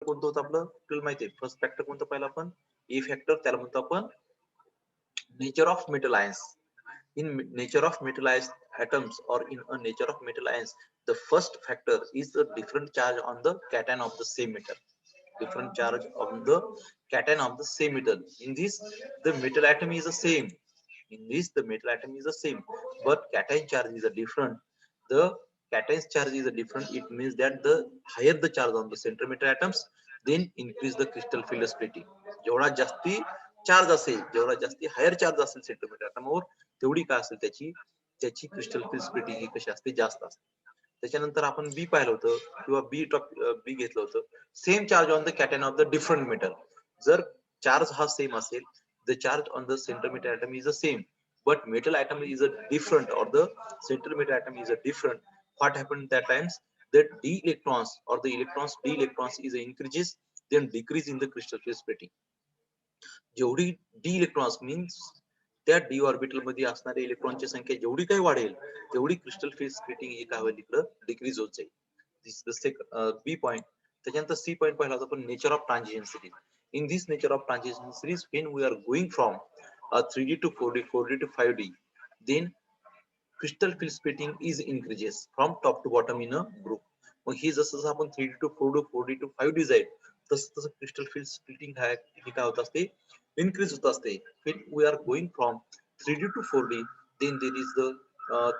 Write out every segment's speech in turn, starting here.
कोणतं होतं आपलं आपल्याला माहिती आहे. फर्स्ट फॅक्टर कोणतं पाहिलं आपण ए फॅक्टर, त्याला म्हणतो आपण nature of metal ions. In nature of metal ions atoms or in a nature of metal ions, the first factor is the different charge on the cation of the same metal. Different charge on the cation of the same metal. In this, the metal atom is the same. In this, the metal atom is the same, but cation charge is a different. The cation's charge is a different. It means that the higher the charge on the center metal atoms, then increase the crystal field splitting. जेवढा जास्ती charge असेल, जेवढा जास्ती higher charge असेल centimetre ॲटमवर, तेवढी काय असेल त्याची त्याची क्रिस्टल फिल्ड स्प्लिटिंग ही कशी असते, जास्त असते. त्याच्यानंतर आपण बी पाहिलं होतं किंवा बी घेतलं होतं. Same charge on the cation of the different metal. जर चार्ज हा सेम असेल, the charge on the centimeter atom is the same, but metal atom is a different, or the centimeter atom is a different. What happened that times, that d electrons or the d electrons is increases, then decrease in the crystal field splitting. जेवढी D electrons means त्या D orbital मध्ये असणाऱ्या इलेक्ट्रॉनची संख्या जेवढी काही वाढेल, तेवढी क्रिस्टल फिल्ड स्प्लिटिंग ही काय होईल, इकडं डिक्रीज होत जाईल. This the B point. त्याच्यानंतर सी पॉइंट पाहिला होता आपण, nature of transition series. In this nature of transition series, when we are going from 3D to 4D, 4D to 5D, then crystal field splitting is increases from top to bottom in a group. मग ही जसं आपण 3D to 4D, 4D to 5D जाईल, तसं crystal field splitting ही काय होत असते, increase होत असते. when we are going from 3D to 4D, then there is the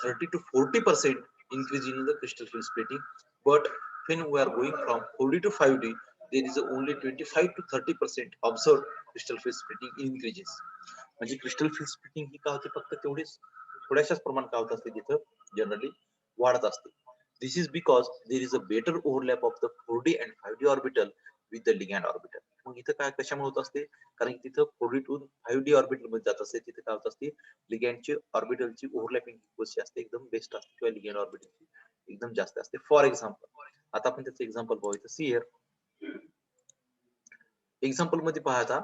30 to 40% increase in the crystal field splitting. But when we are going from 4D to 5D, there is only 25 to 30% observed crystal field splitting increases. म्हणजे crystal field splitting ही काय होते, फक्त तेवढीच थोड्याशाच प्रमाणात काय होत असते, तिथं जनरली वाढत असते. This is because there is a better overlap of the 4D and 5D orbital with the ligand orbital. मग इथं काय कशामुळे होत असते, कारण तिथं 4D टू 5D ऑर्बिटल मध्ये जात असते, तिथे काय होत असते, लिगॅन्डची ऑर्बिटलची ओव्हरलॅपिंग कशी असते, एकदम बेस्ट असते, किंवा लिगॅन्ड ऑर्बिटलची एकदम जास्त असते. फॉर एक्झाम्पल, आता आपण त्याचं एक्झाम्पल पाहूया. सी हिअर एक्झाम्पल मध्ये पाहता,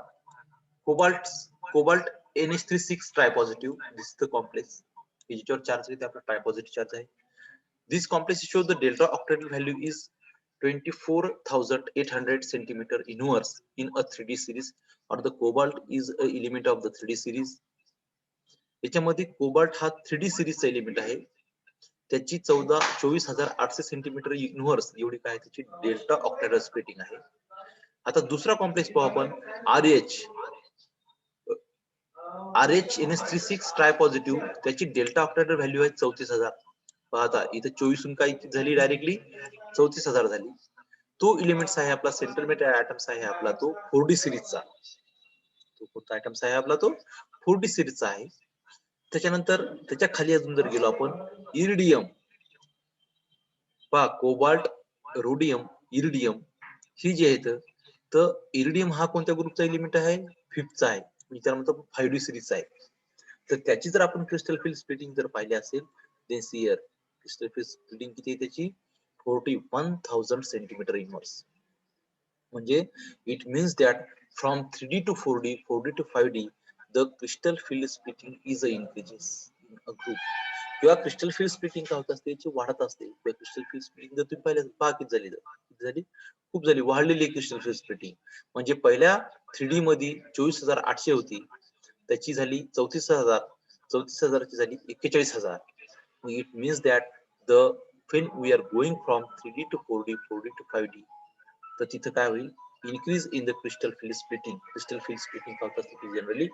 cobalt NH36 tripositive, this the complex याच्यावर चार्ज आहे, आपला ट्रायपॉझिटिव्ह चार्ज आहे. This complex show the delta octahedral value is 24,800 centimeter inverse in a 3D series, or the cobalt is a element of the 3D series. याच्यामध्ये cobalt हा 3D सिरीजचा element आहे. त्याची 24,800 centimetre inverse एवढी काय त्याची delta ऑक्टेटल splitting आहे. आता दुसरा कॉम्प्लेक्स पाहू आपण, RH NH36 ट्रायपॉझिटिव्ह, त्याची डेल्टा ऑक्टेटल व्हॅल्यू आहे 34,000. पाहता इथे 24 काय झाली, डायरेक्टली 34,000 झाली. तो एलिमेंट्स आहे आपला सेंटीमीटर ॲटम्स आहे आपला तो 4D सिरीजचा. तो कोणता ॲटम्स आहे आपला, तो 4D सिरीजचा आहे. त्याच्यानंतर त्याच्या खाली अजून जर गेलो आपण, इरिडियम पहा, कोबाल्ट, रोडियम, इरिडियम ही जी आहेत, तर इरिडियम हा कोणत्या ग्रुपचा एलिमेंट आहे, 5th चा आहे, त्याला म्हणतो 5D सिरीजचा आहे. तर त्याची जर आपण क्रिस्टल फिल्ड स्प्लिटिंग जर पाहिली असेल, then sir crystal field splitting किती आहे त्याची, 41,000 सेंटीमीटर इन्व्हर्स. म्हणजे it means that from 3D to 4D, 4D to 5D, the crystal field splitting is increases in a group. किंवा क्रिस्टल फिल्ड स्प्लिटिंग काय होत असते, याची वाढत असते. किंवा क्रिस्टल फिल्ड स्प्लिटिंग जर तुम्ही पाहिलं, पहा किती झाली, खूप झाली, वाढलेली क्रिस्टल फिल्ड स्प्लिटिंग. म्हणजे पहिल्या 3D मध्ये 24,800 होती, त्याची झाली 34,000, 34,000 ची झाली 41,000. It means that the when we are going from 3D to 4D, 4D to 5D, तर तिथं काय होईल, increase in the crystal field splitting. Crystal field splitting काय होत असते, जनरली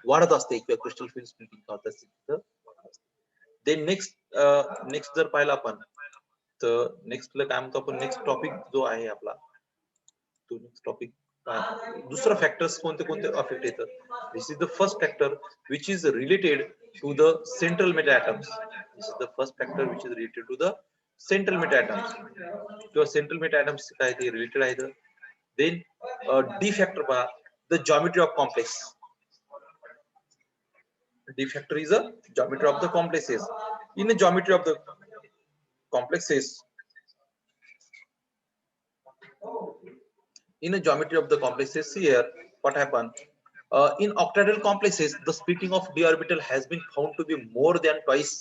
वाढत असते, किंवा क्रिस्टल फिल्ड स्प्लिटिंग काय होत असते, तिथं वाढत असते. देन नेक्स्ट जर पाहिलं आपण, तर नेक्स्टला काय म्हणतो आपण, नेक्स्ट टॉपिक जो आहे आपला, तो नेक्स्ट टॉपिक दुसरा फॅक्टर्स कोणते कोणते अफेक्ट येतात. This is the first factor which is related to the central metal atoms. This is the first factor which is related to the central metal atoms, किंवा central metal atoms काय ते related आहेत. Then the factor पहा, the geometry of complex. The factor is a geometry of the complexes. In a geometry of the complexes, in a geometry of the complexes, here what happened, in octahedral complexes the splitting of d orbital has been found to be more than twice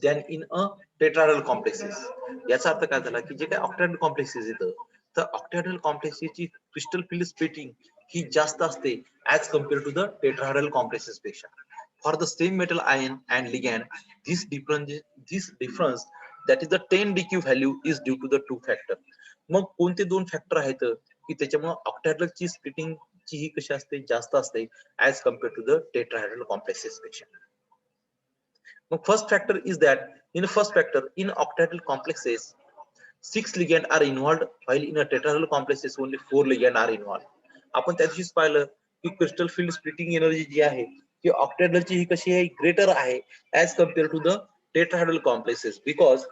than in a tetrahedral complexes. याचा अर्थ काय झाला, की जे काही octahedral complexes येतं, तर octahedral कॉम्प्लेक्सची क्रिस्टल फील्ड स्प्लिटिंग ही जास्त असते as compare to the tetrahedral complexes पेक्षा. For the same metal ion and ligand this difference that is the 10 DQ value is due to the two factor. मग कोणते दोन फॅक्टर आहेत की त्याच्यामुळे ऑक्टॅहेड्रलची स्प्लिटिंग ची ही कशी असते जास्त असते as compare to the tetrahedral complexes पेक्षा. मग first factor is that in octahedral complexes 6 ligand are involved while in a tetrahedral complexes only 4 ligand are involved. आपण त्या दिवशीच पाहिलं की क्रिस्टल फील्ड स्प्लिटिंग एनर्जी जी आहे ती ऑक्टॅहेड्रलची ही कशी आहे ग्रेटर आहे as compare to the tetrahedral complexes because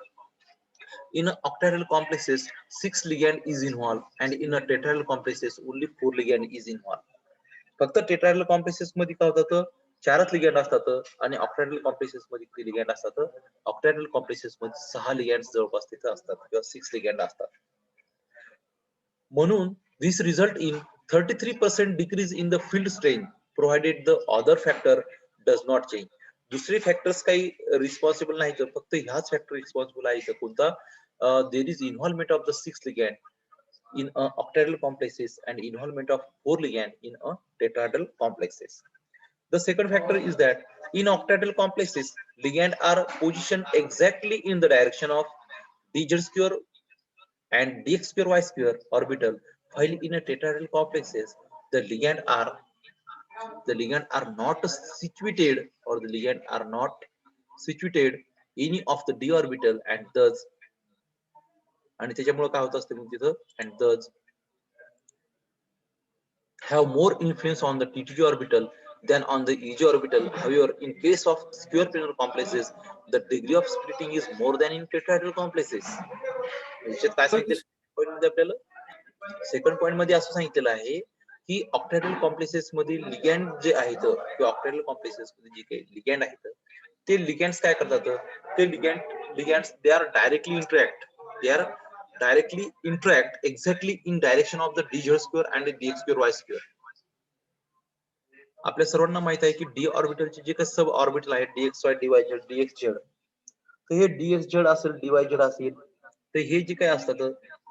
in a octahedral complexes 6 ligand is involved and in a tetrahedral complexes only 4 ligand is involved. फक्त टेट्राहेड्रल कॉम्प्लेक्सेस मध्ये काय होतं चारच लिगँड असतात आणि ऑक्टॅहेड्रल कॉम्प्लेक्सेस मध्ये किती लिगँड असतात ऑक्टॅहेड्रल कॉम्प्लेक्सेस मध्ये 6 लिगँड जवळपास तिथे असतात किंवा 6 लिगँड असतात. म्हणून this result in 33% decrease in the field strength provided the other factor does not change. दुसरे फॅक्टर्स काही रिस्पॉन्सिबल नाही तर फक्त ह्याच फॅक्टर रिस्पॉन्सिबल आहे कोणता there is involvement of the 6 ligand in octahedral complexes and involvement of 4 ligand in a tetrahedral complexes. The second factor is that in octahedral complexes, ligand are positioned exactly in the direction of d z square and dx square y square orbital, while in a tetrahedral complexes, the ligand are not situated or the ligand are not situated any of the d orbital and thus आणि त्याच्यामुळे काय होत असते मग तिथं and thus have more influence on the TTG orbital than on the EG orbital. However, in case of square planar complexes, the degree of splitting is more than in tetrahedral complexes. याच्यात काय सांगितलं point मध्ये आपल्याला second point मध्ये असं सांगितलेलं आहे की ऑक्टॅहेड्रल कॉम्प्लेक्सेस मध्ये लिगँड जे आहेत किंवा ऑक्टॅहेड्रल कॉम्प्लेक्सेस मध्ये जे काही लिगँड आहेत ते लिगँड्स काय करतात ते ligands they are directly interact exactly in direction of the dz square and the dx square y square. आपल्या सर्वांना माहित आहे की डी ऑर्बिटलचे जे काही सब ऑर्बिटल आहे dx y dy z dx z तर हे dx z असेल dy z असेल तर हे जे काही असतात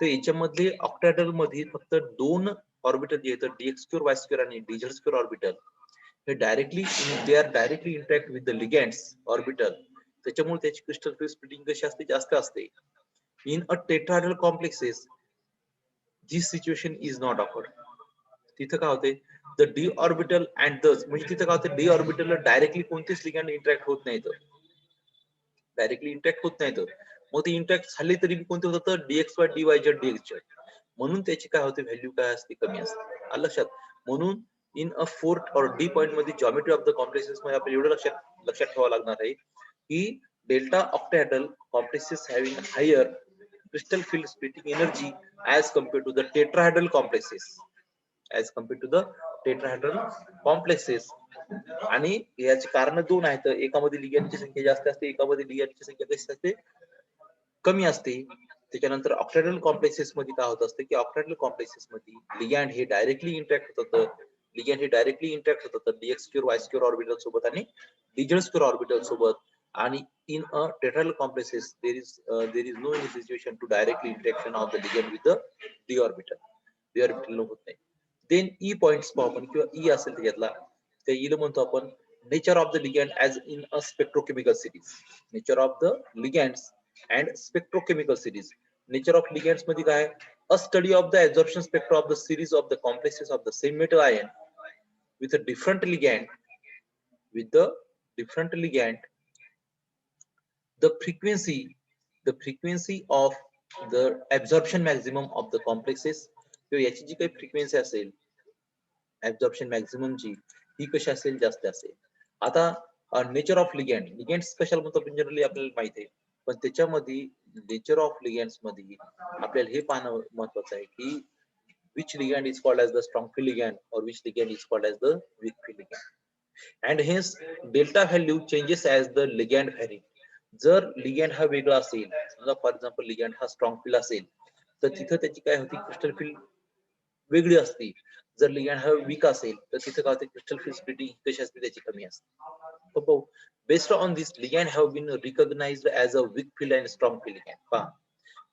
तर याच्यामध्ये ऑक्टॅहेड्रल मध्ये फक्त दोन ऑर्बिटल जे आहेत dx square y square आणि dz square ऑर्बिटल हे directly interact with the ligands orbital त्याच्यामुळे त्याची क्रिस्टल फील्ड स्प्लिटिंग कशी असते जास्त असते. In a tetrahedral complexes, this situation is not occurred. तिथं काय होते the d orbital and thus म्हणजे तिथं काय होते d orbital डायरेक्टली कोणतेच लिगँड इंटरॅक्ट होत नाहीत मग ते इंटरॅक्ट झाले तरी कोणते होतं dxy dy z dx z म्हणून त्याची काय होते व्हॅल्यू काय असते कमी असते लक्षात. म्हणून इन अ फोर्थ और डी पॉइंट मध्ये जॉमेट्री ऑफ द कॉम्प्लेक्सेस मध्ये आपल्याला एवढं लक्षात ठेवावं लागणार आहे की delta octahedral complexes having higher crystal field splitting energy as compared to the tetrahedral complexes आणि याची कारण दोन आहेत एकामध्ये लिगँडची संख्या जास्त असते एकामध्ये लिगँडची संख्या कशी असते कमी असते. त्याच्यानंतर ऑक्टॅहेड्रल कॉम्प्लेक्सेस मध्ये काय होत असते की ऑक्टॅहेड्रल कॉम्प्लेक्सेस मध्ये लिगँड हे डायरेक्टली इंटरॅक्ट होतात dx square y square orbital सोबत आणि dz square ऑर्बिटल सोबत आणि in a tetrahedral complexes there is no any situation to directly interaction of the ligand with the d orbital होत नाही. then e points पाहू आपण किंवा e असेल त्याच्यातला त्या e ला म्हणतो आपण nature of the ligand as in a spectrochemical series. nature of the ligands and spectrochemical series. nature of ligands मध्ये काय a study of the absorption spectra of the series of the complexes of the same metal ion with a different ligand the frequency of the absorption maximum of the complexes किंवा याची जी काही frequency असेल absorption maximum ची ही कशी असेल जास्त असेल. आता नेचर ऑफ लिगँड्स कशाला म्हणतो आपण जनरली आपल्याला माहिती आहे पण त्याच्यामध्ये नेचर ऑफ लिगँड्स मध्ये आपल्याला हे पाहणं महत्वाचं आहे की which ligand is called as the strong field ligand or which ligand is called as the weak field ligand. And hence delta value changes as the ligand vary. जर लिगँड हा वेगळा असेल समजा फॉर एक्झाम्पल लिगँड हा strong field असेल तर तिथं त्याची काय होती क्रिस्टल फील्ड वेगळी असते. जर लिगँड हा वीक असेल तर तिथं काय होते क्रिस्टल फील्ड स्प्लिटिंग कशी असते त्याची कमी असते. Based on this ligand have been recognised as a weak field and strong field ligand. पहा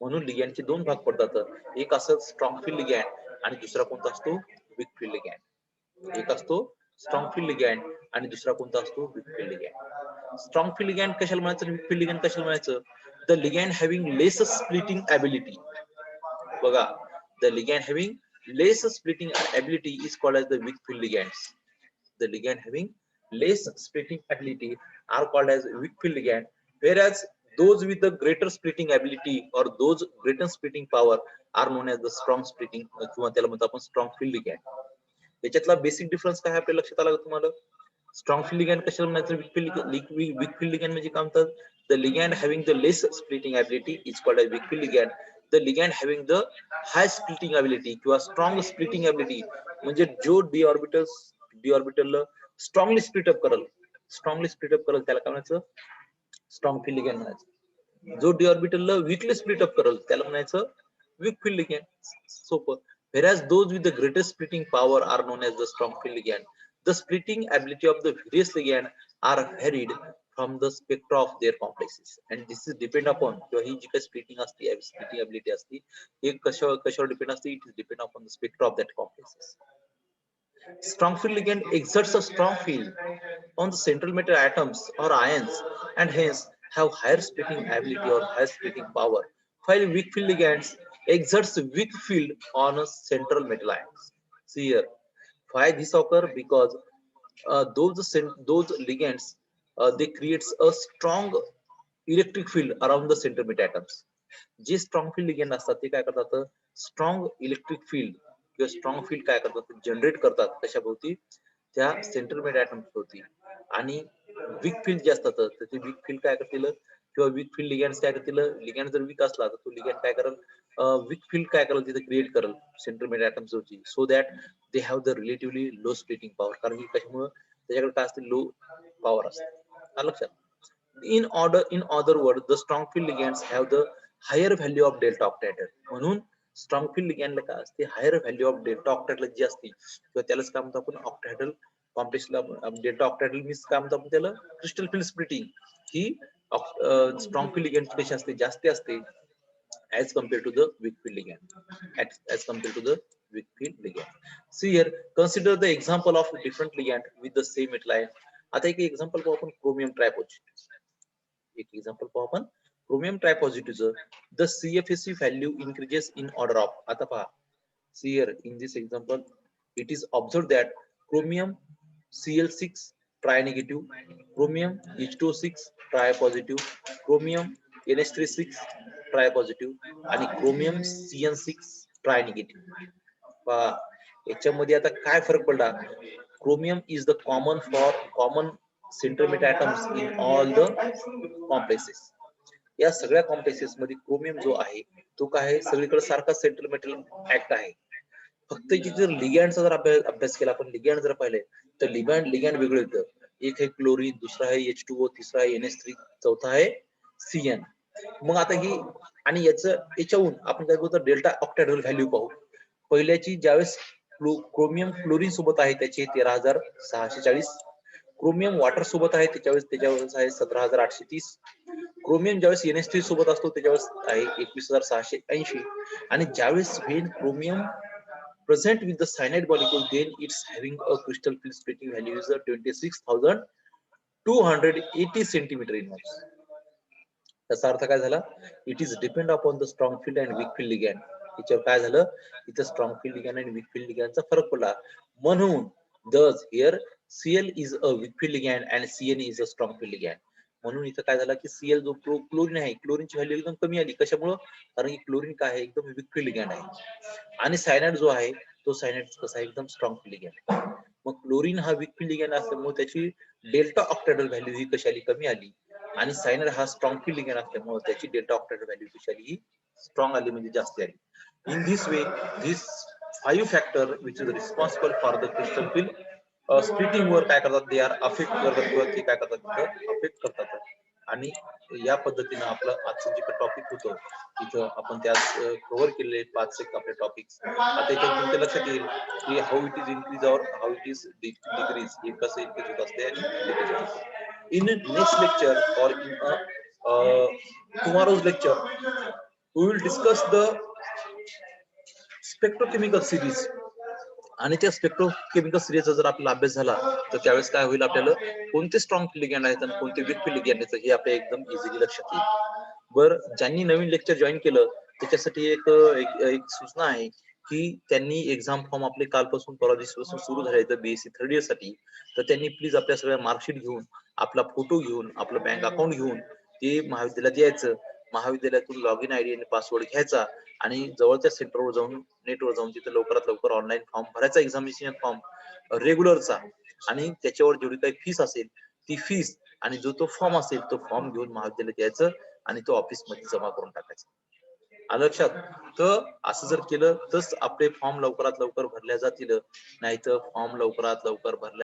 म्हणून लिगॅंडचे दोन भाग पडतात, एक असं स्ट्रॉंग फील्ड लिगॅंड आणि दुसरा कोणता असतो वीक फील्ड लिगॅंड. एक असतो स्ट्रॉंग फील्ड लिगॅंड आणि दुसरा कोणता असतो weak field ligand. Strong field ligand कशाला म्हणायचं, वीक फील्ड लिगॅंड कशाला म्हणायचं? The ligand having less splitting ability. बघा, the ligand having less splitting ability is called as the weak field ligands. The ligand having less splitting ability are called as weak field ligand, whereas those with the greater splitting ability or those greater splitting power are known as the strong splitting किंवा त्याला म्हणतो आपण strong field ligand. याच्यातला basic difference काय आपल्या लक्षात आला तुम्हाला? स्ट्रॉंग फील्ड लिगॅंड कशाला म्हणायचं, वीक फील्ड लिगॅंड म्हणजे काय म्हणतात? The ligand having the less splitting ability is called as weak field ligand. The ligand having the high splitting ability किंवा स्ट्रॉंग स्प्लिटिंग ॲबिलिटी, म्हणजे जो D orbital strongly split up करल, त्याला काय म्हणायचं? स्ट्रॉंग फील्ड लिगॅंड म्हणायचं. जो D orbital weakly split up करल त्याला म्हणायचं वीक फील्ड लिगॅंड. सोपं. Whereas those with the greatest splitting power are known as the strong field ligand. The splitting ability of the various ligand are varied from the spectra of their complexes, and this is depend upon किंवा ही जी काही splitting ability असते हे कशावर depend असते? It is depend upon the spectra of that complexes. Strong field ligand exerts a strong field on the central metal atoms or ions and hence have higher splitting ability or higher splitting power, while weak field ligands exerts weak field on a central metal ions. See here, why this occur? Because those ligands they creates a strong electric field around the central metal atoms. जे strong field ligand असतात ते काय करतात? Strong electric field किंवा strong field काय करतात? Generate करतात कशाभोवती? त्या सेंट्रल मेड ऍटम्स भोवती. आणि वीक फील्ड जे असतात तर ते वीक फील्ड काय करतील किंवा वीक फील्ड लिगॅंड काय करतील? लिगॅंड जर वीक असला तर तो लिगॅंड काय करेल? वीक फील्ड काय करेल तिथे क्रिएट करेल सेंट्रल मेड ऍटम्स भोवती, so that they have the relatively low splitting power. कारण की कशामुळे त्याच्याकडे काय असते? लो पॉवर असते. लक्षात? In other words, the strong field ligands have the higher value of delta octahedral. म्हणून स्ट्रॉंग फील्ड लिगॅंडला काय असते? हायर व्हॅल्यू ऑफ डेल्टा ऑक्टॅहेड्रल जी असते किंवा त्यालाच काय म्हणतो आपण? ऑक्टॅहेड्रल कॉम्प्लेक्सला डेल्टा ऑक्टॅहेड्रल मीन्स काय म्हणतो आपण त्याला? क्रिस्टल फील्ड स्प्लिटिंग ही स्ट्रॉंग फील्ड लिगॅंड कशी असते? जास्त असते as compared to the weak field ligand. As compared to the weak field ligand. See here, consider the example of different ligand with the same metal ion. आता एक example पाहू आपण chromium ट्रायपॉझिटिव्ह. एक example पाहू आपण क्रोमियम ट्रायपॉझिटिव्हचं. The CFSE value increases in order of. आता पहा, see here in this example it is observed that chromium Cl6 trinegative, chromium H2O6 tripositive, chromium NH36 tripositive आणि chromium CN6 trinegative. पहा याच्यामध्ये आता काय फरक पडला? Chromium is the common central metal atoms in all the complexes. या सगळ्या complexes मध्ये क्रोमियम जो आहे तो काय आहे? सगळीकडे सारखा सेंट्रल मेटल ऍक्ट आहे. फक्त जर लिगॅंडचा जर अभ्यास केला आपण, लिगॅंड जर पाहिले तर लिगॅंड वेगळं येतं. एक आहे क्लोरीन, दुसरा आहे H2O, तिसरा आहे NH3, चौथा आहे CN. मग आता ही आणि याच्याहून आपण काय करतो? डेल्टा ऑक्टॅहेड्रल व्हॅल्यू पाहू. पहिल्याची ज्यावेळेस क्रोमियम क्लोरीन सोबत आहे त्याचे 13,640, क्रोमियम वॉटर सोबत आहे त्याच्यावेळेस आहे 17,830, क्रोमियम ज्यावेळेस NH3 सोबत असतो त्याच्यावेळेस आहे 21,680, आणि ज्यावेळेस when chromium present with the cyanide molecule then it's having a crystal field splitting value is 26,280 centimeter in moles. त्याचा अर्थ काय झाला? It is depend upon the strong field and weak field ligand. याच्यावर काय झालं? इथं स्ट्रॉंग फील्ड लिगॅंड आणि weak field लिगॅंडचा फरक पडला. म्हणून thus here Cl is a weak field ligand and CN is a strong field ligand. म्हणून इथं काय झालं की Cl जो क्लोरीन आहे, क्लोरीनची व्हॅल्यू एकदम कमी आली. कशामुळं? कारण की क्लोरीन काय आहे? एकदम वीक फील्ड लिगॅंड आहे. आणि सायनाइड जो आहे तो सायनाइड कसा आहे? एकदम स्ट्रॉंग फील्ड लिगॅंड. मग क्लोरीन हा वीक फील्ड लिगॅंड असल्यामुळे त्याची डेल्टा ऑक्टॅहेड्रल व्हॅल्यू ही कशी आली? कमी आली. आणि सायनाइड हा स्ट्रॉंग फील्ड लिगॅंड असल्यामुळे त्याची डेल्टा ऑक्टॅहेड्रल व्हॅल्यू कशी आली? स्ट्रॉंग आली, म्हणजे जास्त आली. In this way this 5 factor which is responsible for the crystal field splitting वर काय करतात? दे आर अफेक्ट करतात किंवा ते काय करतात? अफेक्ट करतात. आणि या पद्धतीनं आपलं आजचं जे टॉपिक होतं तिथं आपण त्यात कव्हर केलेले 5 आपले टॉपिक्स. आता याच्यात तुमच्या लक्षात येईल की हाऊ इट इज इन्क्रीज और हाऊ इट इज डिक्रीज, हे कसं इन्क्रीज होत असते आणि डिक्रीज होत असते. In next lecture or in tomorrow's lecture we will discuss the spectrochemical series. आणि त्या स्पेक्ट्रोकेमिकल सिरीजचा जर आपला अभ्यास झाला तर त्यावेळेस काय होईल, आपल्याला कोणते स्ट्रॉंग लिगँड आहेत आणि कोणते वीक लिगँड आहेत हे आपल्या एकदम इझिली लक्षात येईल. बरं, ज्यांनी नवीन लेक्चर जॉईन केलं त्याच्यासाठी एक एक सूचना आहे की त्यांनी एक्झाम फॉर्म आपले कालपासून परवा दिवसापासून सुरू झाले तर बीएससी थर्ड इयर साठी, तर त्यांनी प्लीज आपल्या सगळ्या मार्कशीट घेऊन, आपला फोटो घेऊन, आपलं बँक अकाउंट घेऊन ते महाविद्यालयात यायचं. महाविद्यालयातून लॉग इन आयडी आणि पासवर्ड घ्यायचा आणि जवळच्या सेंटरवर जाऊन, नेटवर जाऊन तिथे लवकरात लवकर ऑनलाईन फॉर्म भरायचा, एक्झामिनेशन फॉर्म रेग्युलरचा. आणि त्याच्यावर जेवढी काही फीस असेल ती फीस आणि जो तो फॉर्म असेल तो फॉर्म घेऊन महाविद्यालयात यायचं आणि तो ऑफिस मध्ये जमा करून टाकायचा. आलं लक्षात? तर असं जर केलं तर आपले फॉर्म लवकरात लवकर भरल्या जातील, नाहीतर फॉर्म लवकरात लवकर भरल्या